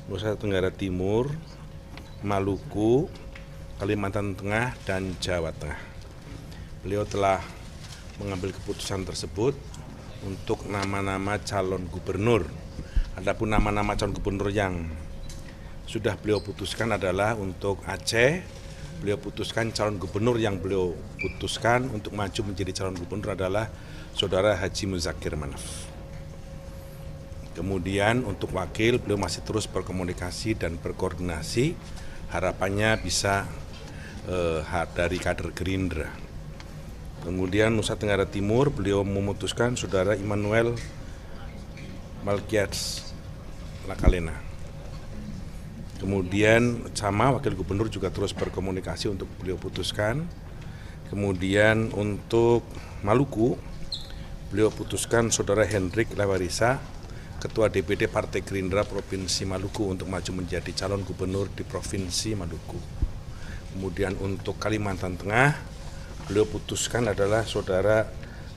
Nusa Tenggara Timur, Maluku, Kalimantan Tengah, dan Jawa Tengah. Beliau telah mengambil keputusan tersebut untuk nama-nama calon gubernur. Adapun nama-nama calon gubernur yang sudah beliau putuskan adalah untuk Aceh. Beliau putuskan calon gubernur yang beliau putuskan untuk maju menjadi calon gubernur adalah Saudara Haji Muzakir Manaf. Kemudian untuk wakil beliau masih terus berkomunikasi dan berkoordinasi, harapannya bisa dari kader Gerindra. Kemudian Nusa Tenggara Timur beliau memutuskan Saudara Immanuel Malkias Lakalena. Kemudian sama wakil gubernur juga terus berkomunikasi untuk beliau putuskan. Kemudian untuk Maluku beliau putuskan Saudara Hendrik Lawarisa, Ketua DPD Partai Gerindra Provinsi Maluku untuk maju menjadi calon gubernur di Provinsi Maluku. Kemudian untuk Kalimantan Tengah, beliau putuskan adalah Saudara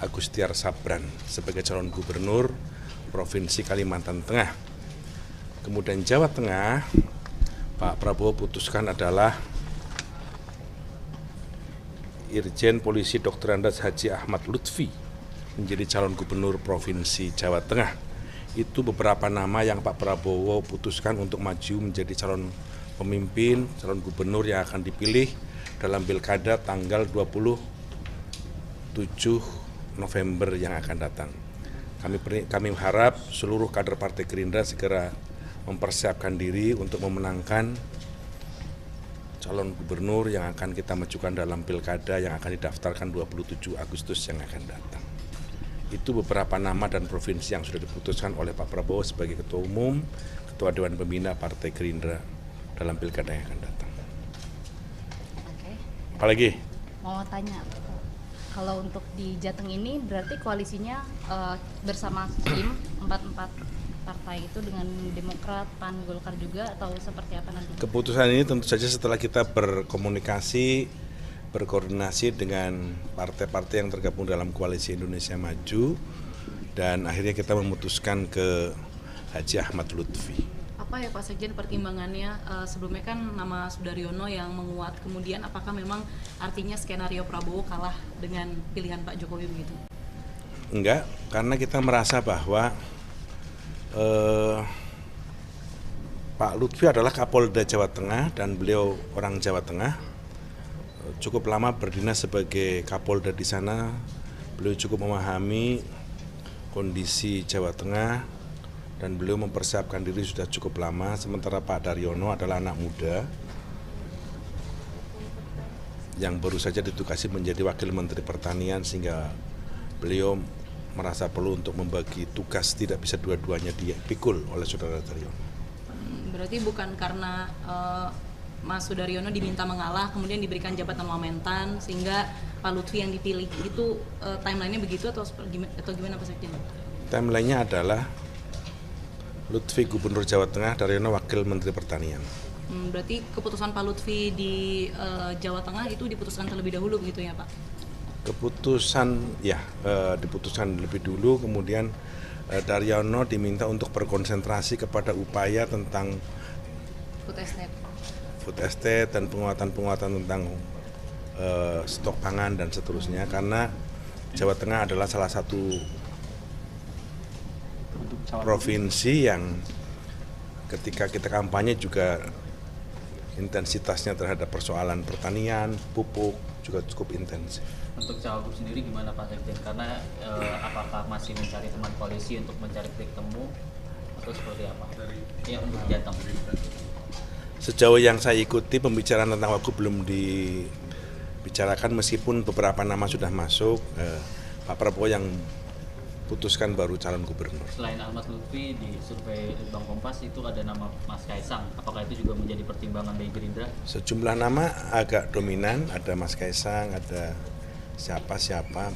Agustiar Sabran sebagai calon gubernur Provinsi Kalimantan Tengah. Kemudian Jawa Tengah, Pak Prabowo putuskan adalah Irjen Polisi Dr. Andes Haji Ahmad Lutfi menjadi calon gubernur Provinsi Jawa Tengah. Itu beberapa nama yang Pak Prabowo putuskan untuk maju menjadi calon pemimpin, calon gubernur yang akan dipilih dalam Pilkada tanggal 27 November yang akan datang. Kami harap seluruh kader Partai Gerindra segera mempersiapkan diri untuk memenangkan calon gubernur yang akan kita majukan dalam Pilkada yang akan didaftarkan 27 Agustus yang akan datang. Itu beberapa nama dan provinsi yang sudah diputuskan oleh Pak Prabowo sebagai Ketua Umum, Ketua Dewan Pembina Partai Gerindra dalam Pilkada yang akan datang. Oke. Apalagi? Mau tanya, kalau untuk di Jateng ini berarti koalisinya bersama tim 4 partai itu dengan Demokrat, PAN, Golkar juga atau seperti apa nanti? Keputusan ini tentu saja setelah kita berkoordinasi dengan partai-partai yang tergabung dalam Koalisi Indonesia Maju, dan akhirnya kita memutuskan ke Haji Ahmad Lutfi. Apa ya Pak Sekjen pertimbangannya? Sebelumnya kan nama Sudaryono yang menguat, kemudian apakah memang artinya skenario Prabowo kalah dengan pilihan Pak Jokowi begitu? Enggak, karena kita merasa bahwa Pak Lutfi adalah Kapolda Jawa Tengah dan beliau orang Jawa Tengah. Cukup lama berdinas sebagai Kapolda di sana, beliau cukup memahami kondisi Jawa Tengah dan beliau mempersiapkan diri sudah cukup lama. Sementara Pak Daryono adalah anak muda yang baru saja ditugasi menjadi Wakil Menteri Pertanian, sehingga beliau merasa perlu untuk membagi tugas, tidak bisa dua-duanya dipikul oleh Saudara Daryono. Berarti bukan karena Mas Sudaryono diminta mengalah, kemudian diberikan jabatan wamentan, sehingga Pak Lutfi yang dipilih. Itu timeline-nya begitu atau gimana Pak Sekjen? Timeline-nya adalah Lutfi Gubernur Jawa Tengah, Daryono Wakil Menteri Pertanian. Berarti keputusan Pak Lutfi di Jawa Tengah itu diputuskan terlebih dahulu begitu ya Pak? Diputuskan lebih dulu, kemudian Daryono diminta untuk berkonsentrasi kepada upaya tentang food estate dan penguatan tentang stok pangan dan seterusnya, karena Jawa Tengah adalah salah satu provinsi yang ketika kita kampanye juga intensitasnya terhadap persoalan pertanian, pupuk juga cukup intensif. Untuk cawagup sendiri gimana Pak Sekjen? Karena apakah masih mencari teman koalisi untuk mencari titik temu atau seperti apa? Ya untuk Jateng. Sejauh yang saya ikuti, pembicaraan tentang wagub belum dibicarakan, meskipun beberapa nama sudah masuk. Pak Prabowo yang putuskan baru calon gubernur. Selain Ahmad Lutfi, di survei Litbang Kompas itu ada nama Mas Kaisang. Apakah itu juga menjadi pertimbangan dari Gerindra? Sejumlah nama agak dominan, ada Mas Kaisang, ada siapa,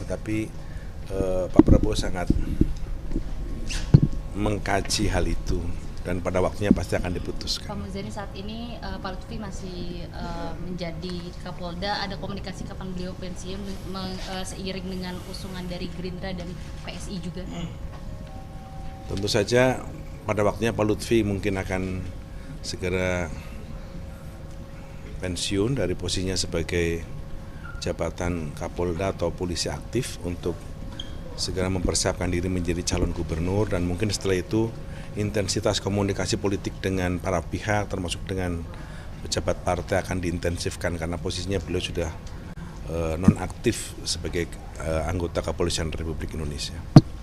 tetapi Pak Prabowo sangat mengkaji hal itu dan pada waktunya pasti akan diputuskan. Pak Muzani, saat ini Pak Lutfi masih menjadi Kapolda, ada komunikasi kapan beliau pensiun seiring dengan usungan dari Gerindra dan PSI juga? Tentu saja pada waktunya Pak Lutfi mungkin akan segera pensiun dari posisinya sebagai jabatan Kapolda atau polisi aktif untuk segera mempersiapkan diri menjadi calon gubernur, dan mungkin setelah itu intensitas komunikasi politik dengan para pihak termasuk dengan pejabat partai akan diintensifkan karena posisinya beliau sudah nonaktif sebagai anggota Kepolisian Republik Indonesia.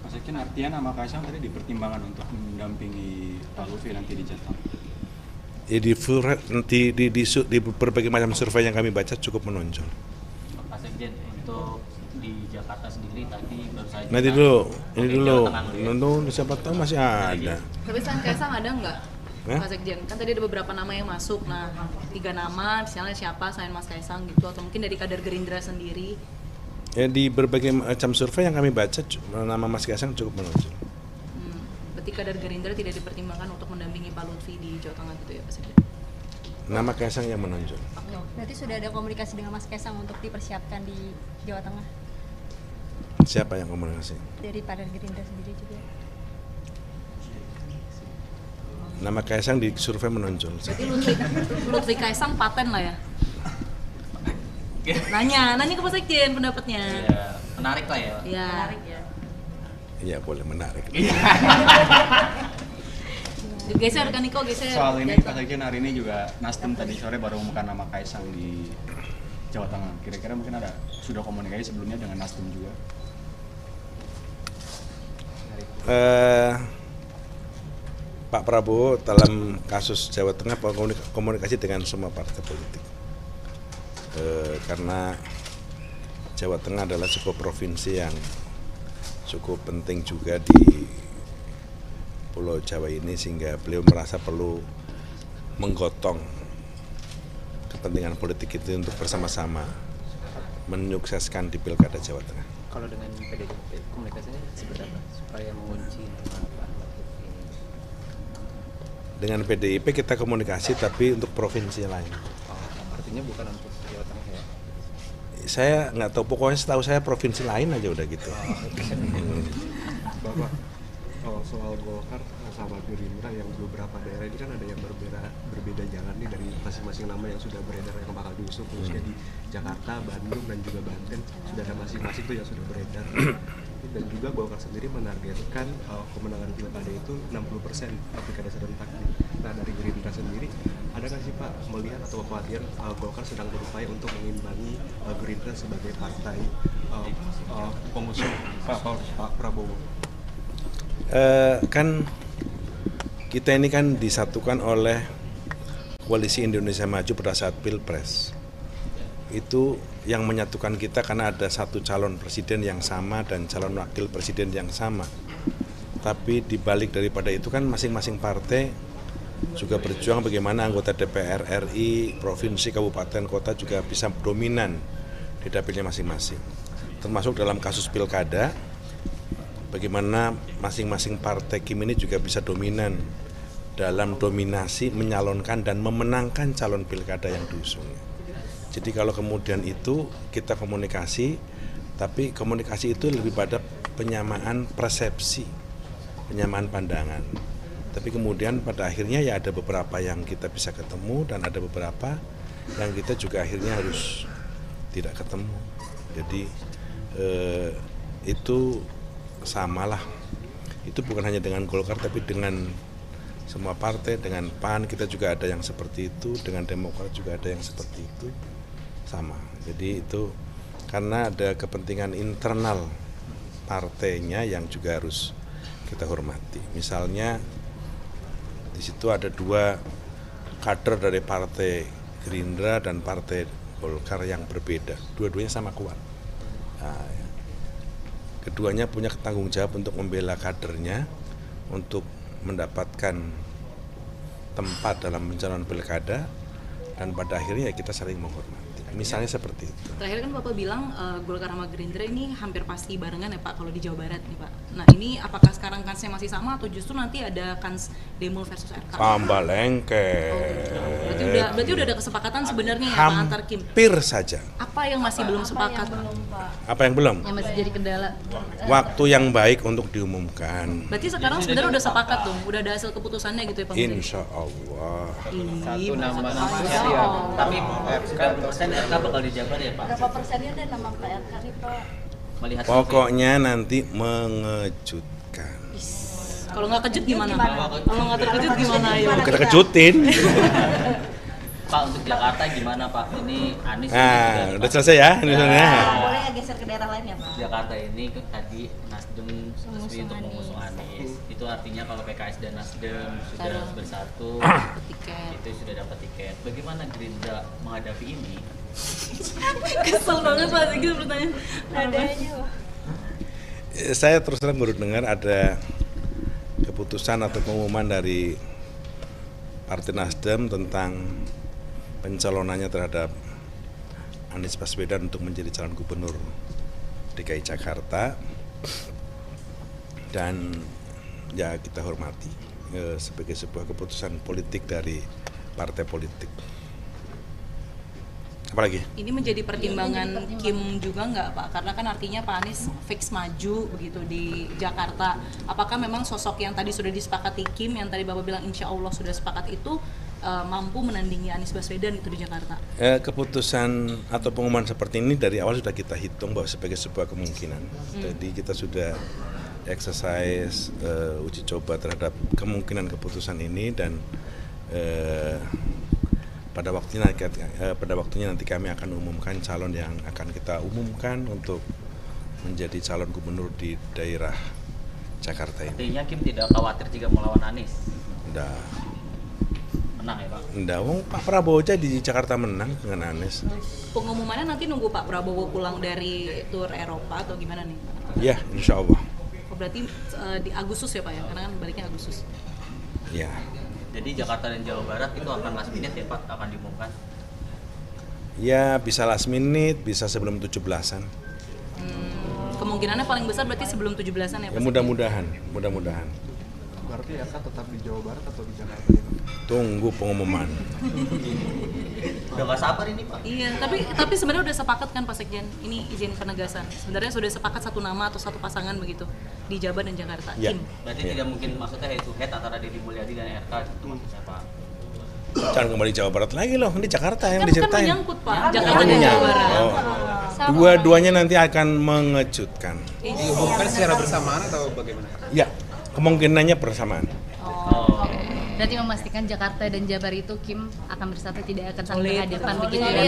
Mas Sekjen, artinya nama Kaisang tadi dipertimbangkan untuk mendampingi Pak Lutfi nanti di Jateng? Ya, di berbagai macam survei yang kami baca cukup menonjol. Pak Sekjen, untuk di Jakarta sendiri tadi baru saja. Nanti dulu, ini Oke, dulu, Jawa Tengah dulu ya. nonton siapa tahu masih ada. Tapi selain Kaisang ada nggak, Hah? Pak Sekjen? Kan tadi ada beberapa nama yang masuk. Nah, 3 nama, misalnya siapa selain Mas Kaisang gitu, atau mungkin dari kader Gerindra sendiri? Ya, di berbagai macam survei yang kami baca nama Mas Kaisang cukup menonjol. Berarti kader Gerindra tidak dipertimbangkan untuk mendampingi Pak Lutfi di Jawa Tengah gitu ya, Pak Sekjen? Nama Kaisang yang menonjol. Berarti sudah ada komunikasi dengan Mas Kaisang untuk dipersiapkan di Jawa Tengah Siapa yang komunikasi? dari kader Gerindra sendiri juga? Nama Kaisang di survei menonjol. Berarti Lutfi Kaisang paten lah ya? Nanya ke Pak Sekjen pendapatnya. Ya, menarik lah ya. Ya. Menarik ya. Iya, boleh, menarik. Geser kan Niko, geser. Soal ini Jatuh. Pak Sekjen, hari ini juga Nasdem tadi sore baru mengumumkan nama Kaisang di Jawa Tengah. Kira-kira mungkin sudah komunikasi sebelumnya dengan Nasdem juga? Pak Prabowo dalam kasus Jawa Tengah komunikasi dengan semua partai politik. Karena Jawa Tengah adalah sebuah provinsi yang cukup penting juga di Pulau Jawa ini, sehingga beliau merasa perlu menggotong kepentingan politik itu untuk bersama-sama menyukseskan di Pilkada Jawa Tengah. Kalau dengan PDIP komunikasinya seperti apa supaya mengunci Pak Lutfi? Dengan PDIP kita komunikasi tapi untuk provinsi lain. Artinya bukan untuk Jawa Tengah ya? Saya nggak tahu, pokoknya setahu saya provinsi lain aja udah gitu. Bapak, soal Golkar sama Gerindra yang beberapa daerah ini kan ada yang berbeda jalan nih dari masing-masing nama yang sudah beredar yang bakal diusung, khususnya di Jakarta, Bandung, dan juga Banten sudah ada masing-masing tuh yang sudah beredar. Dan juga Golkar sendiri menargetkan kemenangan pilkada itu 60% pilkada serentak. Nah, dari Gerindra sendiri ada nggak sih Pak melihat atau kekhawatiran Golkar sedang berupaya untuk mengimbangi Gerindra sebagai partai pengusung Pak Prabowo? Kan kita ini kan disatukan oleh Koalisi Indonesia Maju pada saat Pilpres. Itu yang menyatukan kita karena ada satu calon presiden yang sama dan calon wakil presiden yang sama. Tapi dibalik daripada itu kan masing-masing partai juga berjuang bagaimana anggota DPR RI, provinsi, kabupaten, kota juga bisa dominan di dapilnya masing-masing. Termasuk dalam kasus pilkada, bagaimana masing-masing partai Kim ini juga bisa dominan dalam dominasi menyalonkan dan memenangkan calon pilkada yang diusungnya. Jadi kalau kemudian itu kita komunikasi, tapi komunikasi itu lebih pada penyamaan persepsi, penyamaan pandangan. Tapi kemudian pada akhirnya ya ada beberapa yang kita bisa ketemu dan ada beberapa yang kita juga akhirnya harus tidak ketemu. Jadi itu samalah. Itu bukan hanya dengan Golkar tapi dengan semua partai, dengan PAN kita juga ada yang seperti itu, dengan Demokrat juga ada yang seperti itu, sama. Jadi itu karena ada kepentingan internal partainya yang juga harus kita hormati. Misalnya di situ ada 2 kader dari partai Gerindra dan partai Golkar yang berbeda, dua-duanya sama kuat. Nah, keduanya punya tanggung jawab untuk membela kadernya, untuk mendapatkan tempat dalam pencalonan pilkada, dan pada akhirnya ya kita saling menghormati. Misalnya seperti itu. Terakhir kan Bapak bilang Golkar sama Gerindra ini hampir pasti barengan ya Pak kalau di Jawa Barat nih Pak. Nah ini apakah sekarang kansnya masih sama atau justru nanti ada kans Demul versus RK? Tambah lengket. berarti udah ada kesepakatan sebenarnya ya Pak antar Kim. Hampir saja. Apa yang masih belum sepakat? Apa yang belum? Yang masih jadi kendala. Waktu yang baik untuk diumumkan. Berarti sekarang sebenarnya udah sepakat dong, udah ada hasil keputusannya gitu ya Pak Menteri? Insya Allah. Satu nama Tapi berapa persen RK bakal dijabar ya Pak? Berapa persennya dan nama Pak RK nih Pak? Melihat Pokoknya nanti mengejutkan. Kalau nggak kejut gimana? Kalau nggak terkejut gimana ya? Kita kejutin. Pak untuk Jakarta gimana Pak? Ini Anies Nah, udah selesai ya ini sebenarnya. Boleh ya geser ke daerah lain ya Pak? Jakarta ini kan tadi Nasdem resmi untuk mengusung Anies. Itu artinya kalau PKS dan Nasdem sudah bersatu, Tiket. itu sudah dapat tiket. Bagaimana Gerindra menghadapi ini? Kesel banget Pak Sigi pertanyaan. Adanya Pak. Saya terus terang baru dengar ada keputusan atau pengumuman dari Partai Nasdem tentang pencalonannya terhadap Anies Baswedan untuk menjadi calon gubernur DKI Jakarta, dan ya kita hormati sebagai sebuah keputusan politik dari partai politik. Apalagi? Ini menjadi pertimbangan Kim juga nggak Pak? Karena kan artinya Pak Anies fix maju begitu di Jakarta. Apakah memang sosok yang tadi sudah disepakati Kim, yang tadi Bapak bilang insya Allah sudah sepakat itu mampu menandingi Anies Baswedan itu di Jakarta? Keputusan atau pengumuman seperti ini dari awal sudah kita hitung bahwa sebagai sebuah kemungkinan. Jadi kita sudah exercise uji coba terhadap kemungkinan keputusan ini, dan pada waktunya nanti kami akan umumkan calon yang akan kita umumkan untuk menjadi calon gubernur di daerah Jakarta ini. Artinya Kim tidak khawatir jika melawan Anies? Nggak. Menang ya Pak? Nggak, Pak Prabowo aja di Jakarta menang dengan Anies. Pengumumannya nanti nunggu Pak Prabowo pulang dari tur Eropa atau gimana nih? Ya, insya Allah. Oh, berarti di Agustus ya Pak ya? Karena kan baliknya Agustus. Ya. Jadi Jakarta dan Jawa Barat itu akan last minute ya Pak, akan diumumkan? Ya, bisa last minute, bisa sebelum 17-an. Kemungkinannya paling besar berarti sebelum 17-an ya Ya, Pak? mudah-mudahan. Berarti ya Kak tetap di Jawa Barat atau di Jakarta ya? Tunggu pengumuman. Udah nggak sabar ini Pak? Iya, tapi sebenarnya udah sepakat kan Pak Sekjen? Ini izin penegasan. Sebenarnya sudah sepakat satu nama atau satu pasangan begitu di Jabar dan Jakarta. Ya. Kim. Berarti tidak mungkin maksudnya head to head antara Deddy Mulyadi dan RK gitu maksudnya Pak? Jangan kembali Jawa Barat lagi loh, di Jakarta yang Kan diceritain. menyangkut Pak, Jakarta dan Jawa Barat. Oh. Dua-duanya nanti akan mengejutkan. diumumkan secara bersamaan atau bagaimana? Ya, kemungkinannya bersamaan. Oh. Berarti memastikan Jakarta dan Jabar itu Kim akan bersatu, tidak akan saling berhadapan begitu ya.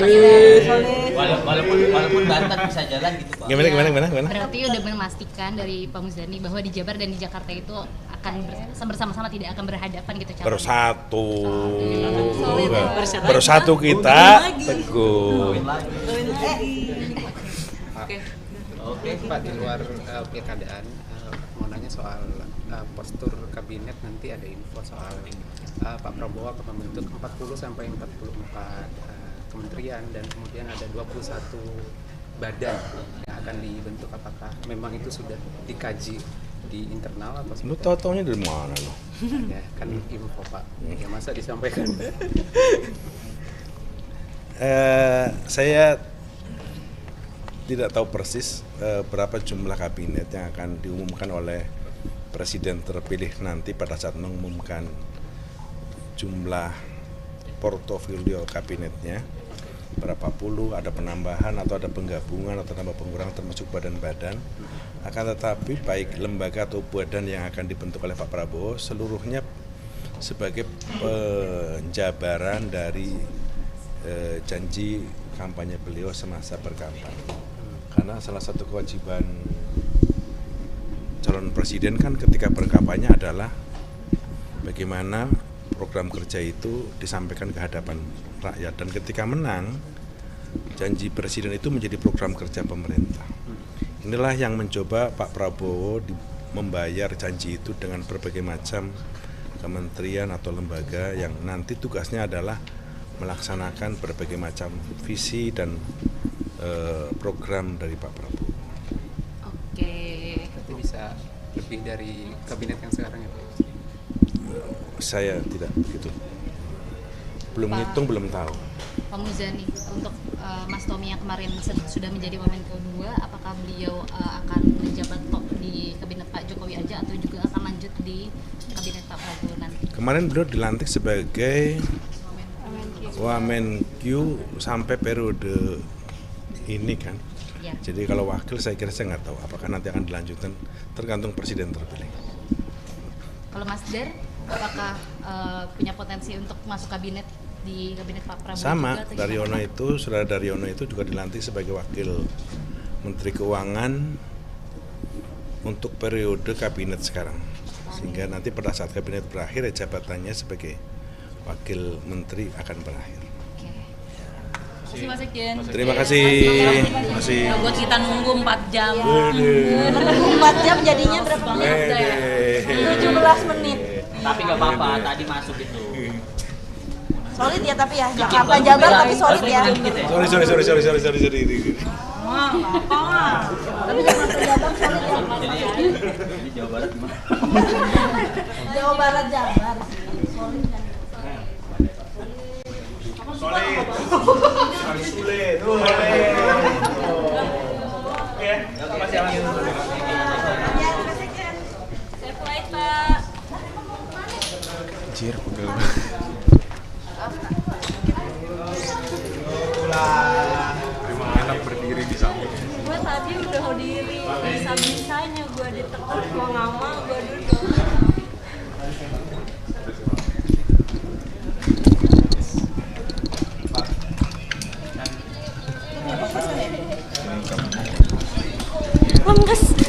Walaupun Banten bisa jalan gitu Pak. Gimana? Berarti udah memastikan dari Pak Muzani bahwa di Jabar dan di Jakarta itu akan bersama-sama, tidak akan berhadapan gitu calonnya. Bersatu kita teguh. Oke. Pak, di luar pilkadaan mau nanya soal postur kabinet, nanti ada info soal Pak Prabowo akan membentuk 40 sampai 44 kementerian, dan kemudian ada 21 badan yang akan dibentuk. Apakah memang itu sudah dikaji di internal atau Lu tau-taunya dari mana lo? ya kan info Pak? Ya masa disampaikan? Saya tidak tahu persis berapa jumlah kabinet yang akan diumumkan oleh Presiden terpilih nanti pada saat mengumumkan jumlah portofolio kabinetnya, berapa puluh, ada penambahan atau ada penggabungan atau tambah pengurangan termasuk badan-badan. Akan tetapi baik lembaga atau badan yang akan dibentuk oleh Pak Prabowo seluruhnya sebagai penjabaran dari janji kampanye beliau semasa berkampanye. Karena salah satu kewajiban calon presiden kan ketika berkampanye adalah bagaimana program kerja itu disampaikan ke hadapan rakyat, dan ketika menang janji presiden itu menjadi program kerja pemerintah. Inilah yang mencoba Pak Prabowo membayar janji itu dengan berbagai macam kementerian atau lembaga yang nanti tugasnya adalah melaksanakan berbagai macam visi dan program dari Pak Prabowo. Oke. Berarti bisa lebih dari kabinet yang sekarang ya Pak? Saya tidak begitu Belum ngitung, belum tahu. Pak Muzani, untuk Mas Tommy yang kemarin sudah menjadi Wamenko 2, apakah beliau akan menjabat top di kabinet Pak Jokowi aja atau juga akan lanjut di kabinet Pak Prabowo nanti? Kemarin beliau dilantik sebagai Wamenkyu sampai periode ini kan. Ya. Jadi kalau wakil saya kira saya nggak tahu apakah nanti akan dilanjutkan, tergantung presiden terpilih. Kalau Mas Der, apakah punya potensi untuk masuk kabinet di kabinet Pak Prabowo Sama, juga? Saudara Daryono itu juga dilantik sebagai wakil Menteri Keuangan untuk periode kabinet sekarang. Sehingga nanti pada saat kabinet berakhir ya jabatannya sebagai wakil menteri akan berakhir. Terima kasih Mas Sekjen. Terima kasih. Masih. Buat kita nunggu 4 jam. Menunggu 4 jam jadinya berapa menit? 17 menit. Tapi nggak apa-apa, tadi masuk itu. Solid ya tapi ya, Jakarta Jabar tapi solid ya. Sorry. Tapi Jakarta Jabar solid ya. Jadi Jawa Barat gimana? Jawa Barat Jabar solid kan. Anjir, udah. Emang enak berdiri di samping. Gue tadi udah diri, bisa-bisanya gue ditekan mau nggak mau gue duduk. Bangkes.